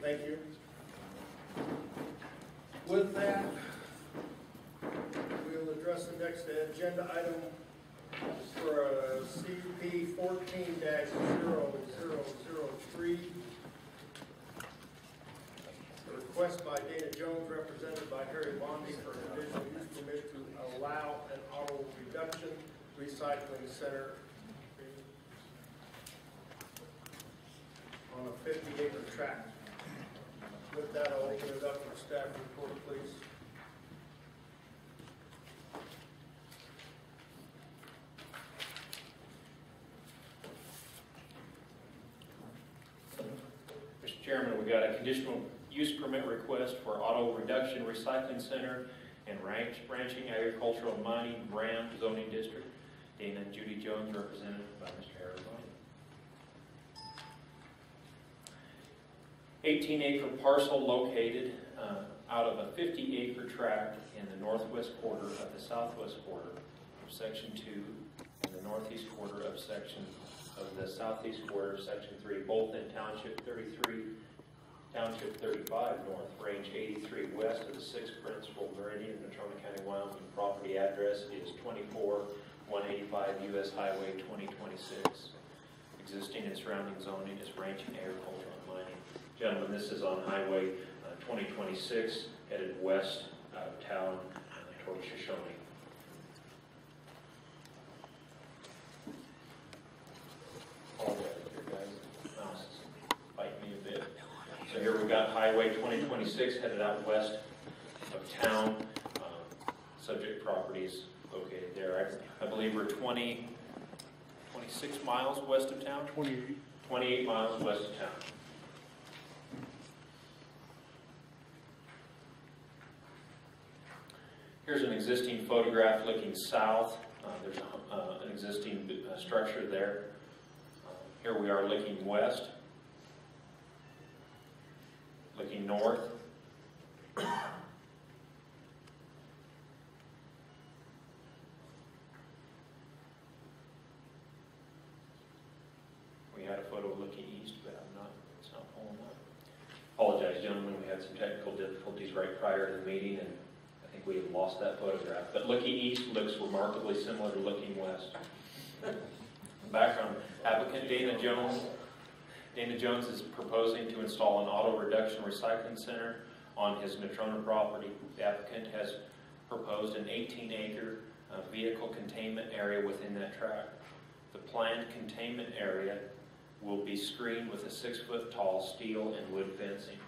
Thank you. With that, we'll address the next agenda item for CUP 14-0003. A request by Dana Jones, represented by Harry Bondi, for a conditional use permit to allow an auto reduction recycling center on a 50-acre tract. With that, I'll open it up for staff report, please. Mr. Chairman, we got a conditional use permit request for auto reduction recycling center and ranching, agricultural, mining, RAM zoning district. Dana and Judy Jones, represented by Mr. Harry Bondi. 18-acre parcel located out of a 50-acre tract in the northwest quarter of the southwest quarter of Section 2 and the northeast quarter of the southeast quarter of Section 3, both in Township 33, Township 35 north, Range 83 west of the 6th principal meridian, Natrona County, Wyoming. Property address is 24185 US Highway 2026. Existing and surrounding zoning is ranching, agriculture, and mining. Gentlemen, this is on Highway 2026, headed west out of town toward Shoshone. All right, here, guys. Mouse is fighting me a bit. So here we've got Highway 2026 headed out west of town. Subject properties located there. I believe we're 26 miles west of town? 28 miles west of town. Here's an existing photograph looking south. There's an existing structure there. Here we are looking west, looking north. We had a photo looking east, but it's not pulling up. Apologize, gentlemen, we had some technical difficulties right prior to the meeting, and I think we have lost that photograph. But looking east looks remarkably similar to looking west. Background, applicant Dana Jones. Dana Jones is proposing to install an auto reduction recycling center on his Natrona property. The applicant has proposed an 18-acre vehicle containment area within that tract. The planned containment area will be screened with a 6-foot tall steel and wood fencing.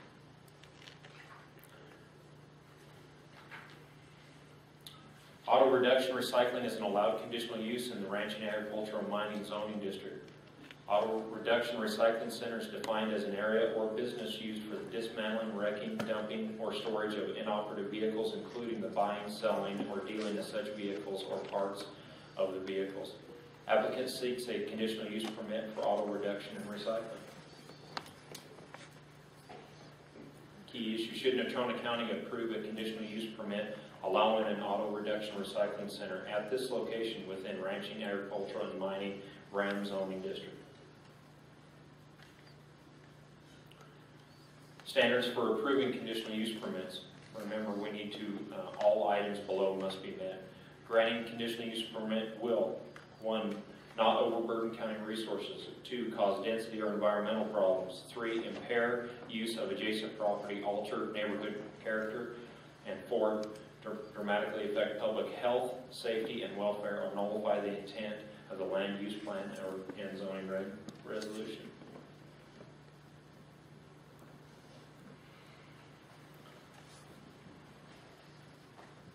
Auto reduction recycling is an allowed conditional use in the ranching, agricultural, and mining zoning district. Auto reduction recycling center is defined as an area or business used for the dismantling, wrecking, dumping, or storage of inoperative vehicles, including the buying, selling, or dealing of such vehicles or parts of the vehicles. Applicant seeks a conditional use permit for auto reduction and recycling. Key issue: should Natrona County approve a conditional use permit allowing an auto reduction recycling center at this location within ranching, agricultural, and mining RAM zoning district? Standards for approving conditional use permits. Remember, we need to, all items below must be met. Granting conditional use permit will: 1, not overburden county resources; 2, cause density or environmental problems; 3, impair use of adjacent property, alter neighborhood character; and 4, dramatically affect public health, safety, and welfare, or nullify the intent of the land use plan and zoning resolution.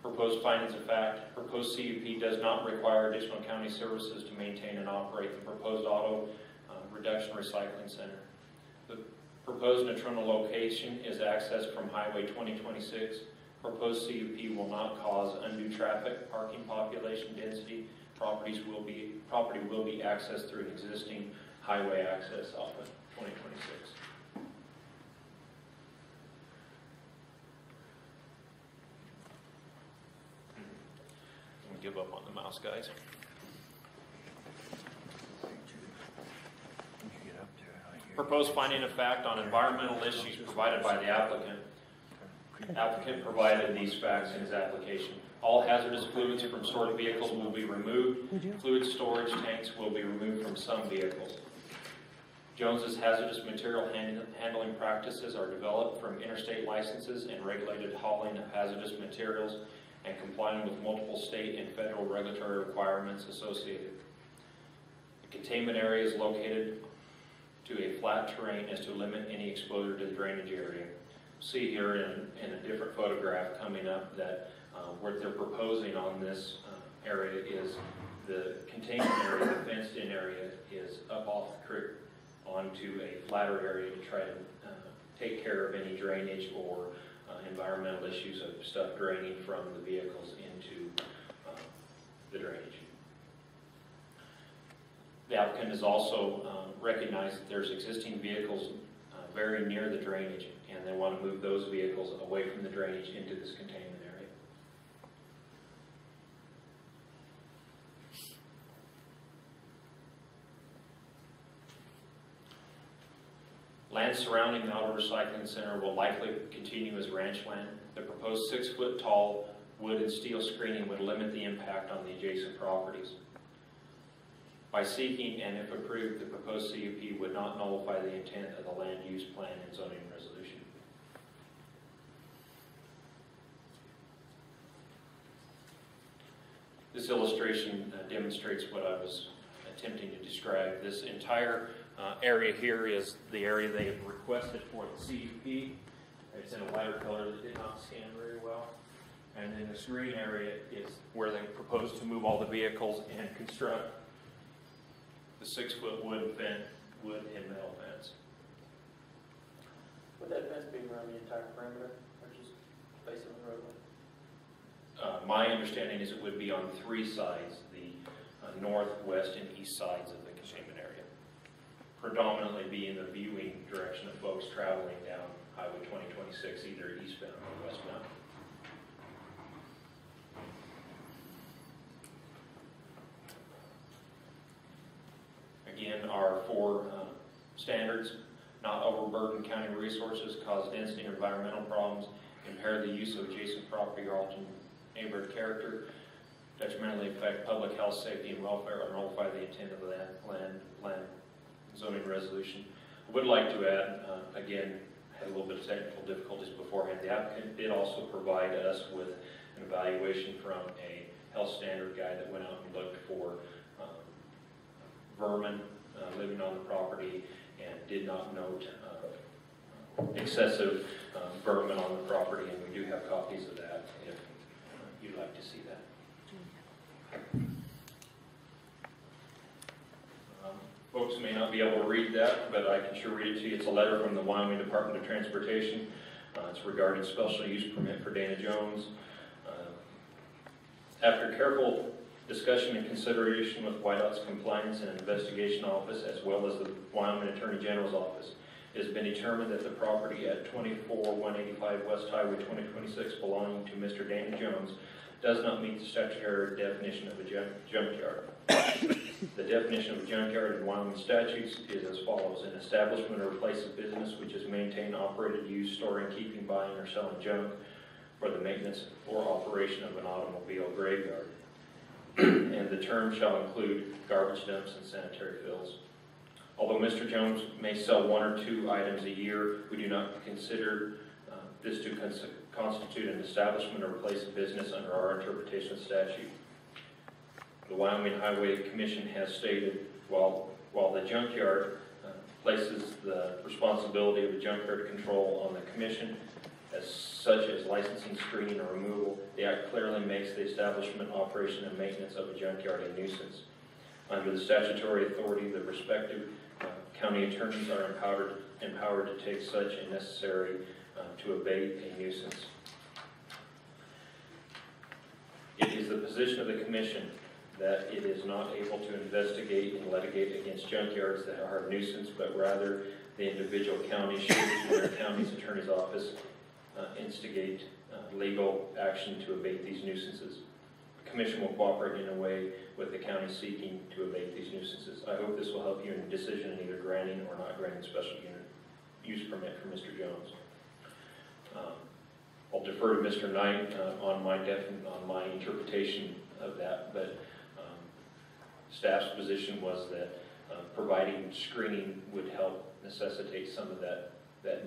Proposed findings of fact: proposed CUP does not require additional county services to maintain and operate the proposed auto reduction recycling center. The proposed Natrona location is accessed from Highway 2026. Proposed CUP will not cause undue traffic, parking, population density. Property will be accessed through an existing highway access off of 2026. Give up on the mouse, guys. Proposed finding of fact on environmental issues provided by the applicant. Applicant provided these facts in his application. All hazardous fluids from stored vehicles will be removed. Fluid storage tanks will be removed from some vehicles. Jones's hazardous material handling practices are developed from interstate licenses and regulated hauling of hazardous materials and complying with multiple state and federal regulatory requirements associated. The containment area is located to a flat terrain as to limit any exposure to the drainage area. See here in a different photograph coming up that what they're proposing on this area is the containment area, the fenced in area, is up off the creek onto a flatter area to try to take care of any drainage or environmental issues of stuff draining from the vehicles into the drainage. The applicant has also recognized that there's existing vehicles very near the drainage, and they want to move those vehicles away from the drainage into this containment area. Land surrounding the auto recycling center will likely continue as ranch land. The proposed 6-foot tall wood and steel screening would limit the impact on the adjacent properties. By seeking and if approved, the proposed CUP would not nullify the intent of the land use plan and zoning resolution. This illustration demonstrates what I was attempting to describe. This entire area here is the area they have requested for the CUP. It's in a lighter color that did not scan very well. And then this green area is where they propose to move all the vehicles and construct the 6-foot wood and metal fence. Would that fence be around the entire perimeter, or just facing the roadway? My understanding is it would be on 3 sides, the north, west, and east sides of the containment area. Predominantly be in the viewing direction of folks traveling down Highway 2026, either eastbound or westbound. Again, our 4 standards: not overburden county resources, cause density or environmental problems, impair the use of adjacent property or alter neighborhood character, detrimentally affect public health, safety, and welfare, or nullify the intent of the land zoning resolution. I would like to add, again, had a little bit of technical difficulties beforehand. The applicant did also provide us with an evaluation from a health standard guy that went out and looked for vermin living on the property and did not note excessive vermin on the property, and we do have copies of that if you'd like to see that. Folks may not be able to read that, but I can sure read it to you. It's a letter from the Wyoming Department of Transportation. It's regarding special use permit for Dana Jones. After careful discussion and consideration with Whiteout's Compliance and Investigation Office, as well as the Wyoming Attorney General's Office, it has been determined that the property at 24185 West Highway 2026 belonging to Mr. Dana Jones does not meet the statutory definition of a junkyard. The definition of a junkyard in Wyoming statutes is as follows: an establishment or place of business which is maintained, operated, used, storing, keeping, buying, or selling junk for the maintenance or operation of an automobile graveyard. And the term shall include garbage dumps and sanitary fills. Although Mr. Jones may sell 1 or 2 items a year, we do not consider this to constitute an establishment or place of business under our interpretation of statute. The Wyoming Highway Commission has stated, while the junkyard places the responsibility of the junkyard control on the Commission, as such as licensing, screening, or removal, the Act clearly makes the establishment, operation, and maintenance of a junkyard a nuisance. Under the statutory authority, the respective county attorneys are empowered to take such as necessary to abate a nuisance. It is the position of the Commission that it is not able to investigate and litigate against junkyards that are a nuisance, but rather the individual counties should, through their county's attorney's office, instigate legal action to abate these nuisances. Commission will cooperate in a way with the county seeking to abate these nuisances. I hope this will help you in your decision in either granting or not granting special use permit for Mr. Jones. I'll defer to Mr. Knight on my interpretation of that, but staff's position was that providing screening would help necessitate some of that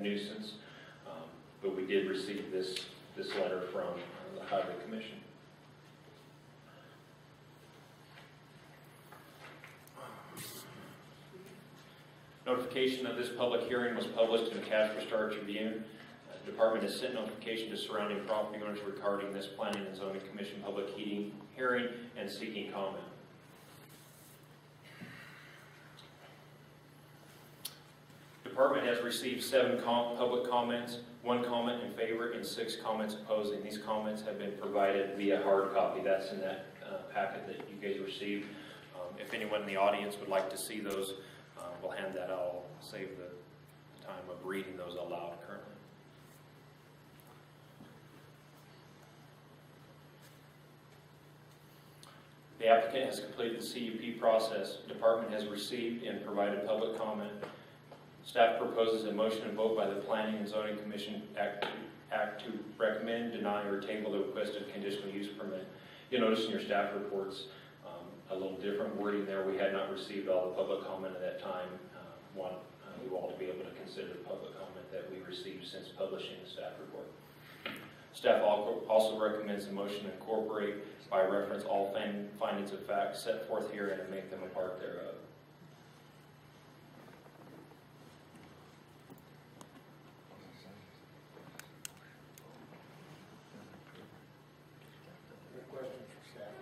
nuisance, but we did receive this letter from the Highway Commission. Notification of this public hearing was published in the Casper Star Tribune. The department has sent notification to surrounding property owners regarding this Planning and Zoning Commission public hearing and seeking comment. The department has received 7 public comments, 1 comment in favor, and 6 comments opposing. These comments have been provided via hard copy. That's in that packet that you guys received. If anyone in the audience would like to see those, we'll hand that out. I'll save the time of reading those aloud currently. The applicant has completed the CUP process. The department has received and provided public comment. Staff proposes a motion and vote by the Planning and Zoning Commission act to recommend, deny, or table the requested conditional use permit. You'll notice in your staff reports a little different wording there. We had not received all the public comment at that time. Want you all to be able to consider the public comment that we received since publishing the staff report. Staff also recommends the motion to incorporate by reference all findings of fact set forth herein and make them a part thereof. Any questions for staff?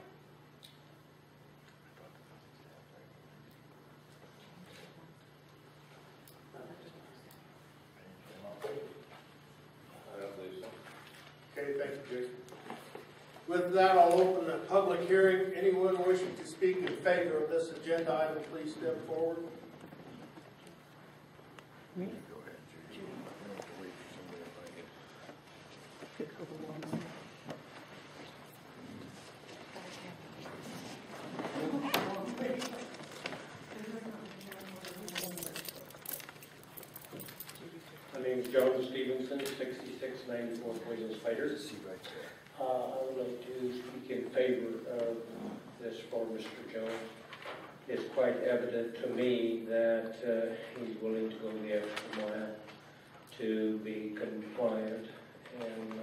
I don't believe so. Okay, thank you, Jason. With that, I'll open the public hearing. Anyone wishing to speak in favor of this agenda item, please step forward. Go ahead, Judy. You don't have to wait for somebody to find it. My name is John Stevenson, 6694 Poison Spiders. See right there. I would like to speak in favor of this for Mr. Jones. It's quite evident to me that he's willing to go the extra mile to be compliant, and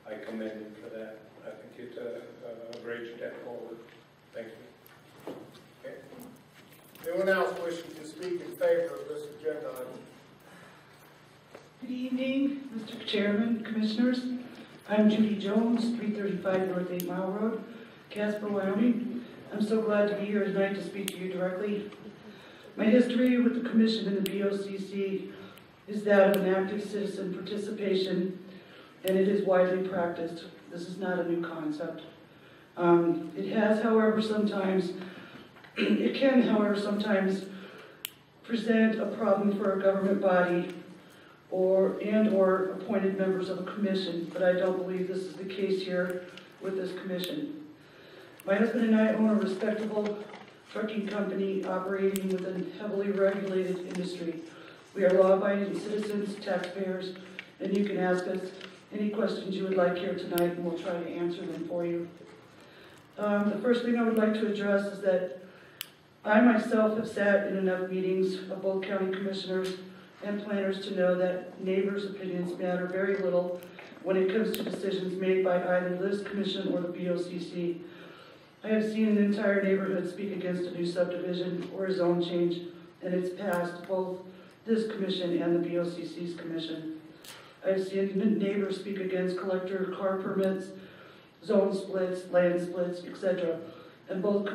I commend him for that. I think it's a great step forward. Thank you. Okay. Anyone else wishing to speak in favor of this agenda item? Good evening, Mr. Chairman, Commissioners. I'm Judy Jones, 335 North 8 Mile Road, Casper, Wyoming. I'm so glad to be here tonight to speak to you directly. My history with the Commission and the BOCC is that of an active citizen participation, and it is widely practiced. This is not a new concept. It can, however, sometimes present a problem for a government body or appointed members of a commission, but I don't believe this is the case here with this commission. My husband and I own a respectable trucking company operating within a heavily regulated industry. We are law-abiding citizens, taxpayers, and you can ask us any questions you would like here tonight, and we'll try to answer them for you. The first thing I would like to address is that I myself have sat in enough meetings of both county commissioners and planners to know that neighbors' opinions matter very little when it comes to decisions made by either this commission or the BOCC. I have seen an entire neighborhood speak against a new subdivision or a zone change, and it's passed both this commission and the BOCC's commission. I've seen neighbors speak against collector car permits, zone splits, land splits, etc. And both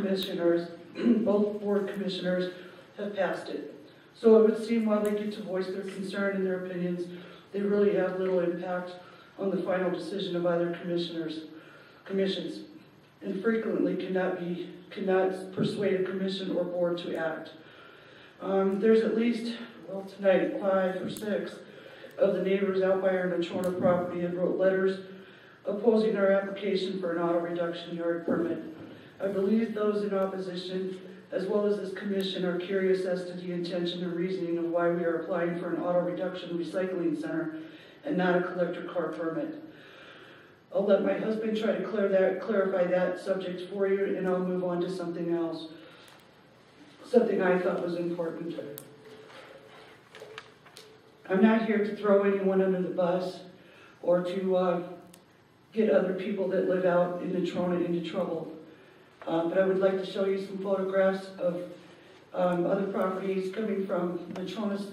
board commissioners have passed it. So it would seem while they get to voice their concern and their opinions, they really have little impact on the final decision of either commissions, and frequently cannot persuade a commission or board to act. There's at least, well, tonight, 5 or 6 of the neighbors out by our Natrona property that wrote letters opposing our application for an auto reduction yard permit. I believe those in opposition, as well as this commission, are curious as to the intention and reasoning of why we are applying for an auto reduction recycling center and not a collector car permit. I'll let my husband try to clarify that subject for you, and I'll move on to something else. Something I thought was important. I'm not here to throw anyone under the bus or to get other people that live out in Natrona into trouble. But I would like to show you some photographs of other properties coming from Natrona's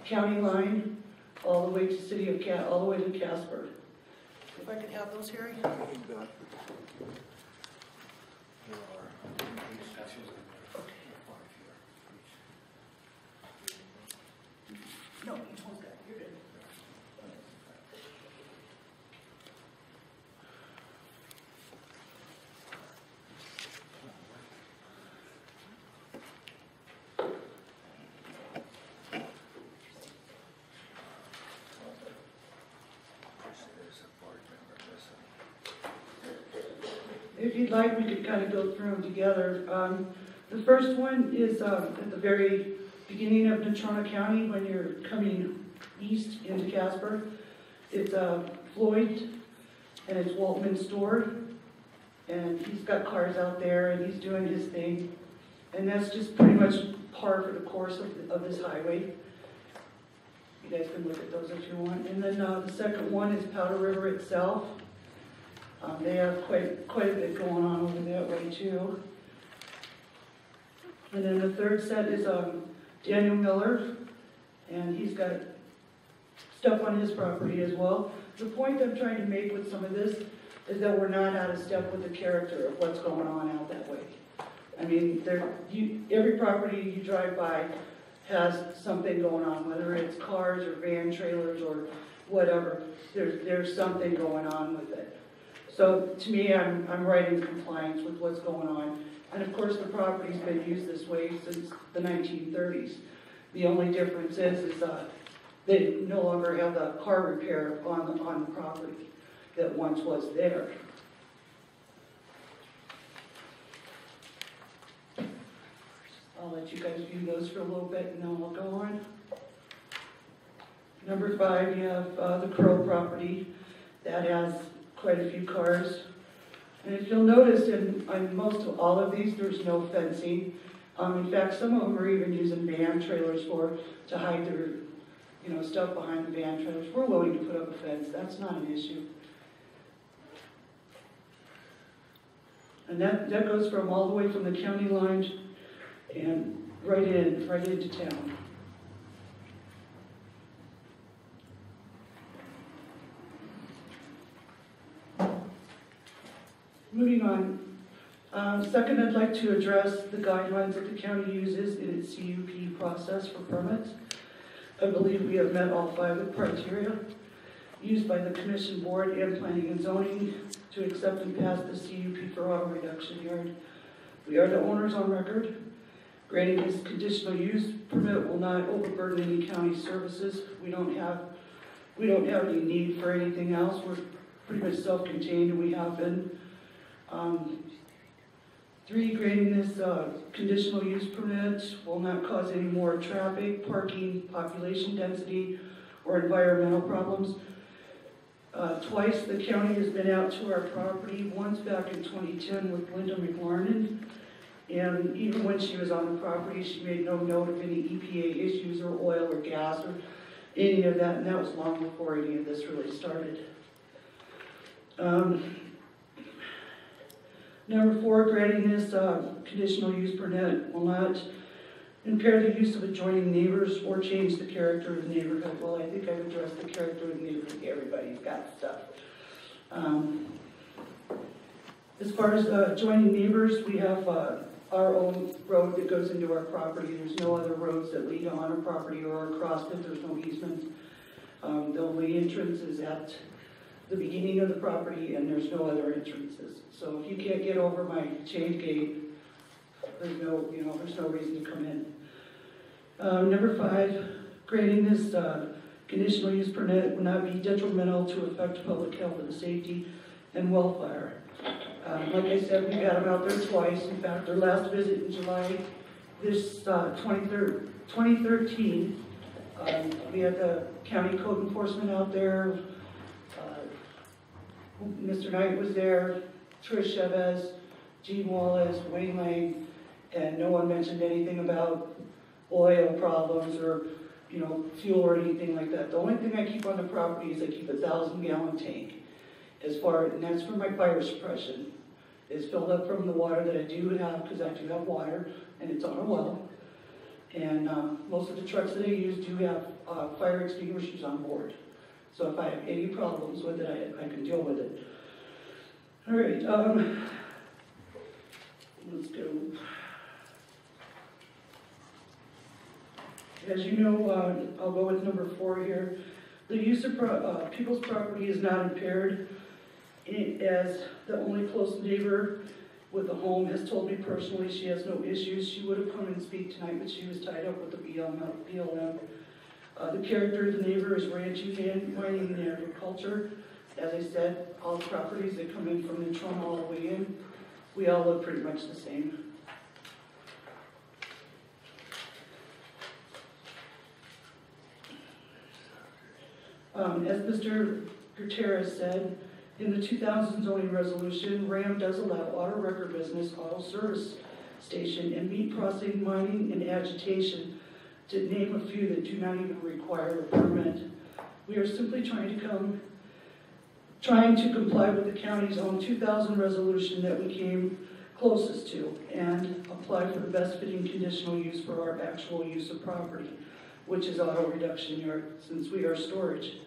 county line all the way to all the way to Casper. If I could have those, Harry? No, each one's got, you're good. If you'd like, we could kind of go through them together. The first one is at the very beginning of Natrona County when you're coming east into Casper. It's Floyd, and it's Waltman's store, and he's got cars out there and he's doing his thing, and that's just pretty much par for the course of this highway. You guys can look at those if you want. And then the second one is Powder River itself. They have quite a bit going on over that way too. And then the third set is Daniel Miller, and he's got stuff on his property as well. The point I'm trying to make with some of this is that we're not out of step with the character of what's going on out that way. I mean, every property you drive by has something going on, whether it's cars or van trailers or whatever. There's something going on with it. So to me, I'm right in compliance with what's going on. And of course, the property's been used this way since the 1930s. The only difference is they no longer have the car repair on the property that once was there. I'll let you guys view those for a little bit and then we'll go on. Number 5, you have the Crow property that has quite a few cars. And if you'll notice, on most of all of these, there's no fencing. In fact, some of them are even using van trailers to hide their, stuff behind the van trailers. We're willing to put up a fence. That's not an issue. And that goes from all the way from the county line and right into town. Moving on. Second, I'd like to address the guidelines that the county uses in its CUP process for permits. I believe we have met all 5 of the criteria used by the Commission Board and Planning and Zoning to accept and pass the CUP for auto reduction yard. We are the owners on record. Granting this conditional use permit will not overburden any county services. We don't have any need for anything else. We're pretty much self-contained, and we have been. 3, granting this conditional use permit will not cause any more traffic, parking, population density, or environmental problems. Twice the county has been out to our property, once back in 2010 with Linda McLarnon, and even when she was on the property, she made no note of any EPA issues or oil or gas or any of that, and that was long before any of this really started. Number 4, granting this conditional use permit will not impair the use of adjoining neighbors or change the character of the neighborhood. Well, I think I've addressed the character of the neighborhood. Everybody's got stuff. As far as adjoining neighbors, we have our own road that goes into our property. There's no other roads that lead on our property or across it. There's no easements. The only entrance is at the beginning of the property, and there's no other entrances. So if you can't get over my chain gate, there's no reason to come in. Number 5, granting this conditional use permit would not be detrimental to affect public health and safety and welfare. Like I said, we got them out there twice. In fact, their last visit in July, this 2013, we had the county code enforcement out there. Mr. Knight was there, Trish Chavez, Gene Wallace, Wayne Lang, and no one mentioned anything about oil problems or, you know, fuel or anything like that. The only thing I keep on the property is I keep a 1,000-gallon tank. And that's for my fire suppression. It's filled up from the water that I do have, because I do have water, and it's on a well. And most of the trucks that I use do have fire extinguishers on board. So if I have any problems with it, I can deal with it. All right, let's go. As you know, I'll go with number 4 here. The use of people's property is not impaired, as the only close neighbor with the home has told me personally she has no issues. She would have come and speak tonight, but she was tied up with the BLM. The character of the neighbor is ranching and mining and agriculture. As I said, all properties that come in from Natrona all the way in, we all look pretty much the same. As Mr. Gutierrez said, in the 2000 zoning resolution, RAM does allow auto record business, auto service station, and meat processing, mining, and agitation, to name a few that do not even require a permit. We are simply trying to comply with the county's own 2000 resolution that we came closest to, and apply for the best fitting conditional use for our actual use of property, which is auto reduction yard, since we are storage.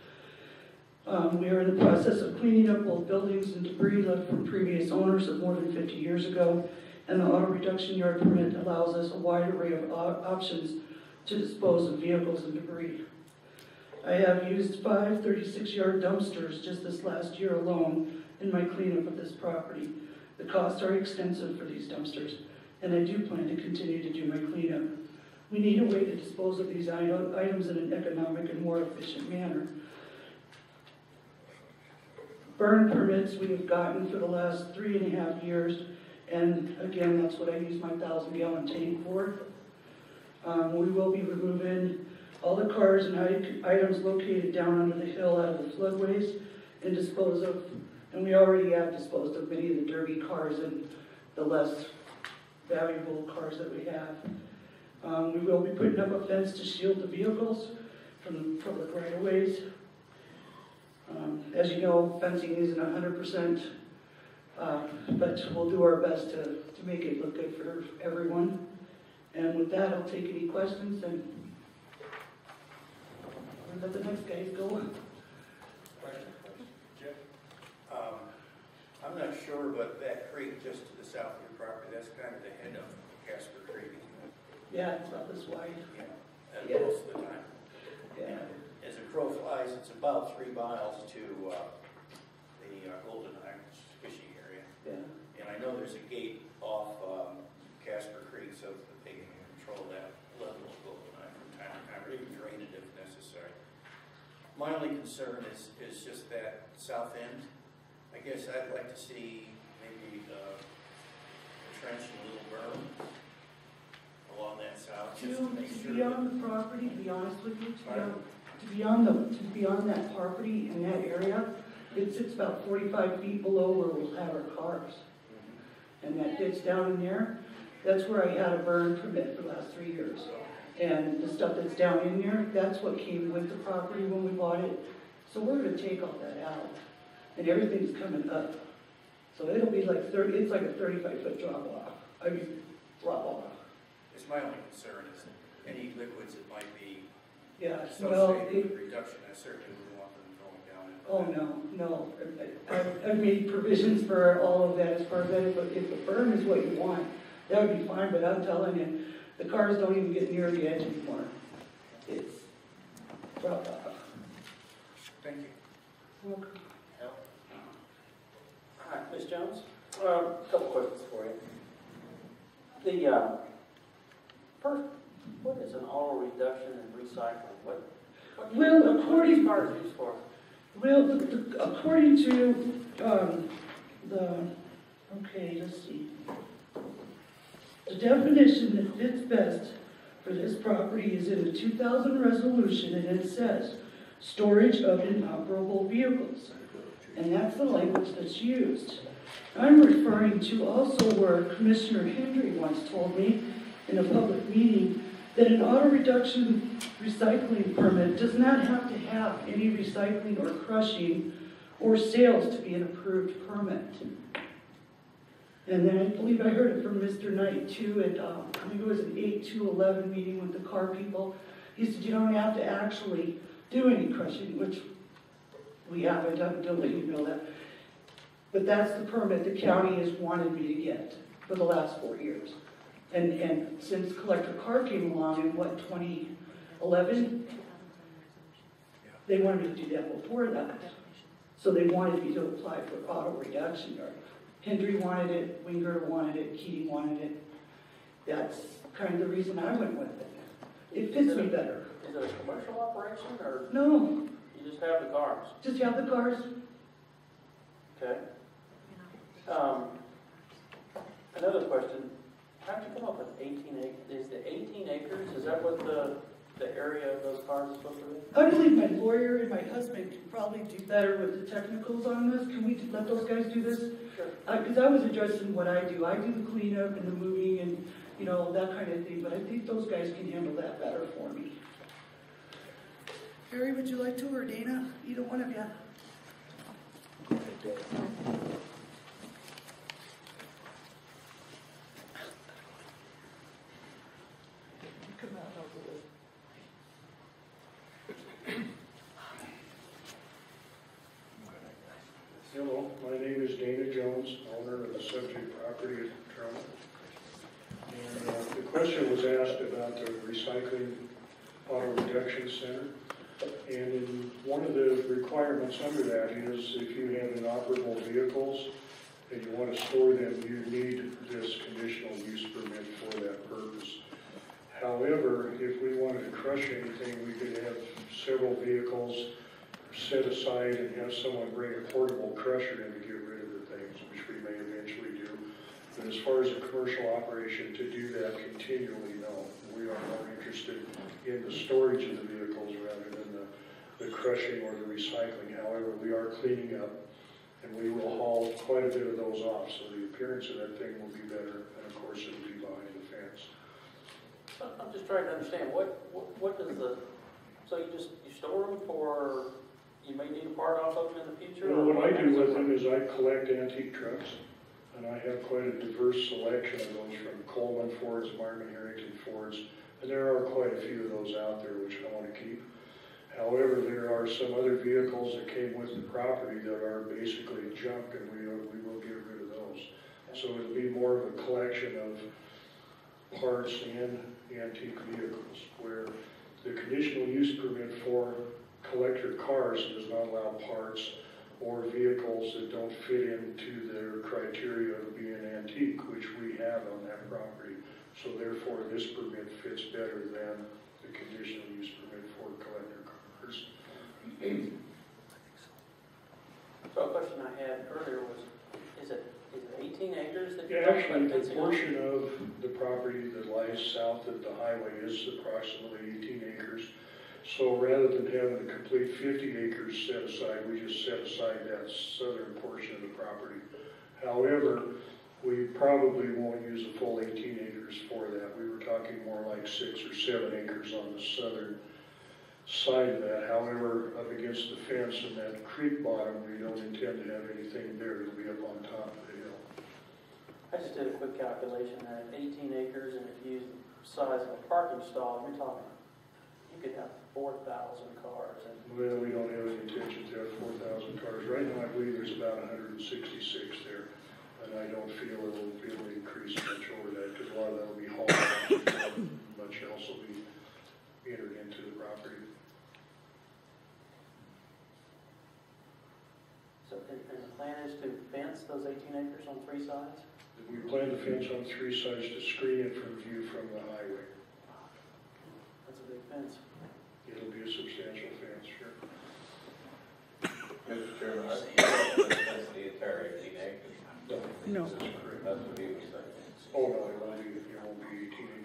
We are in the process of cleaning up old buildings and debris left from previous owners of more than 50 years ago, and the auto reduction yard permit allows us a wide array of options to dispose of vehicles and debris. I have used 5 36-yard dumpsters just this last year alone in my cleanup of this property. The costs are extensive for these dumpsters, and I do plan to continue to do my cleanup. We need a way to dispose of these items in an economic and more efficient manner. Burn permits we have gotten for the last 3.5 years, and again, that's what I use my 1,000-gallon tank for. We will be removing all the cars and items located down under the hill out of the floodways and dispose of, and we already have disposed of many of the dirty cars and the less valuable cars that we have. We will be putting up a fence to shield the vehicles from the public right-of-ways. As you know, fencing isn't 100%, but we'll do our best to make it look good for everyone. And with that, I'll take any questions and we'll let the next guys go. Jim? I'm not sure, but that creek just to the south of your property, that's kind of the head of Casper Creek, isn't it? Yeah, it's about this wide. Yeah, Yeah. most of the time. Yeah. As a crow flies, it's about 3 miles to the Golden Islands fishing area. Yeah. And I know there's a gate off Casper Creek so that they can control that level of Golden Island from time to time, or even drain it if necessary. My only concern is just that south end. I guess I'd like to see maybe a trench and a little berm along that south, just to make To sure. be on the property, to be honest with you, Pardon? to be on that property in that area, it sits about 45 feet below where we'll have our cars. And that ditch down in there, that's where I had a burn permit for the last 3 years. And the stuff that's down in there, that's what came with the property when we bought it. So we're gonna take all that out. And everything's coming up. So it'll be like it's like a 35-foot drop off. Drop off. It's my only concern is any liquids that might be Yeah, well, associated with reduction, I certainly wouldn't want them going down. oh, no. I've made provisions for all of that as part of that. If the berm is what you want, that would be fine, but I'm telling you, the cars don't even get near the edge anymore. It's dropped off. Thank you. Welcome. All right, Ms. Jones? A couple questions for you. First, what is an auto reduction and recycling? Well, What are according- these cars used for? Well, according to, okay, let's see. The definition that fits best for this property is in the 2000 resolution, and it says, storage of inoperable vehicles. And that's the language that's used. I'm referring to also where Commissioner Hendry once told me in a public meeting that an auto reduction recycling permit does not have to have any recycling or crushing or sales to be an approved permit. And then I believe I heard it from Mr. Knight too at, I think it was an 8-11 meeting with the car people. He said you don't have to actually do any crushing, which we haven't done, don't let you know that. But that's the permit the county has wanted me to get for the last 4 years. And since Collector Carr came along in what, 2011? They wanted me to do that before that. So they wanted me to apply for auto reduction. Or Hendry wanted it, Winger wanted it, Keating wanted it. That's kind of the reason I went with it. It fits me better. Is it a commercial operation, or No, you just have the cars? just have the cars. Okay. Another question, how'd you come up with 18 acres? Is the 18 acres, is that what the area of those cars is supposed to be? I believe my lawyer and my husband can probably do better with the technicals on this. Can we let those guys do this? Sure. Because I was addressing what I do. I do the cleanup and the moving and, you know, that kind of thing. But I think those guys can handle that better for me. Harry, would you like to, or Dana? Either one of you. Hello, my name is Dana Jones, owner of the subject property at Natrona. And the question was asked about the recycling auto reduction center. And in one of the requirements under that is if you have inoperable vehicles and you want to store them, you need this conditional use permit for that purpose. However, if we wanted to crush anything, we could have several vehicles set aside and have someone bring a portable crusher in to get rid of the things, which we may eventually do. But as far as a commercial operation, to do that continually, no. We are more interested in the storage of the vehicles rather than the crushing or the recycling. However, we are cleaning up, and we will haul quite a bit of those off, so the appearance of that thing will be better, and of course it'll be behind the fence. I'm just trying to understand, what does so you store them for, you may need a part off of them in the future? Well, what I do with them is I collect antique trucks, and I have quite a diverse selection of those from Coleman Fords, Martin Harrington Fords, and there are quite a few of those out there which I want to keep. However, there are some other vehicles that came with the property that are basically junk, and we will get rid of those. So it'll be more of a collection of parts and antique vehicles, where the conditional use permit for collector cars does not allow parts or vehicles that don't fit into their criteria of being antique, which we have on that property. So therefore, this permit fits better than the conditional use permit for collector cars. So a question I had earlier was, is it 18 acres that you're Yeah, talking actually, about the fencing on? portion of the property that lies south of the highway is approximately 18 acres. So rather than having a complete 50 acres set aside, we just set aside that southern portion of the property. However, we probably won't use a full 18 acres for that. We were talking more like 6 or 7 acres on the southern side of that. However, up against the fence and that creek bottom, we don't intend to have anything there. It'll be up on top of the hill. I just did a quick calculation there, 18 acres, and if you use the size of a parking stall, you're talking, you could have 4,000 cars. And Well, we don't have any intention to have 4,000 cars. Right now, I believe there's about 166 there, and I don't feel it'll increase much over that, because a lot of that will be hauled out, much else will be entered into the property. so, and the plan is to fence those 18 acres on 3 sides? We plan to fence on 3 sides to screen it from view from the highway. That's a big fence. it'll be a substantial fence, sure. Mr. Chairman, I think that's the entire 18 acres. No. That's what he was saying. Oh, no, it won't be 18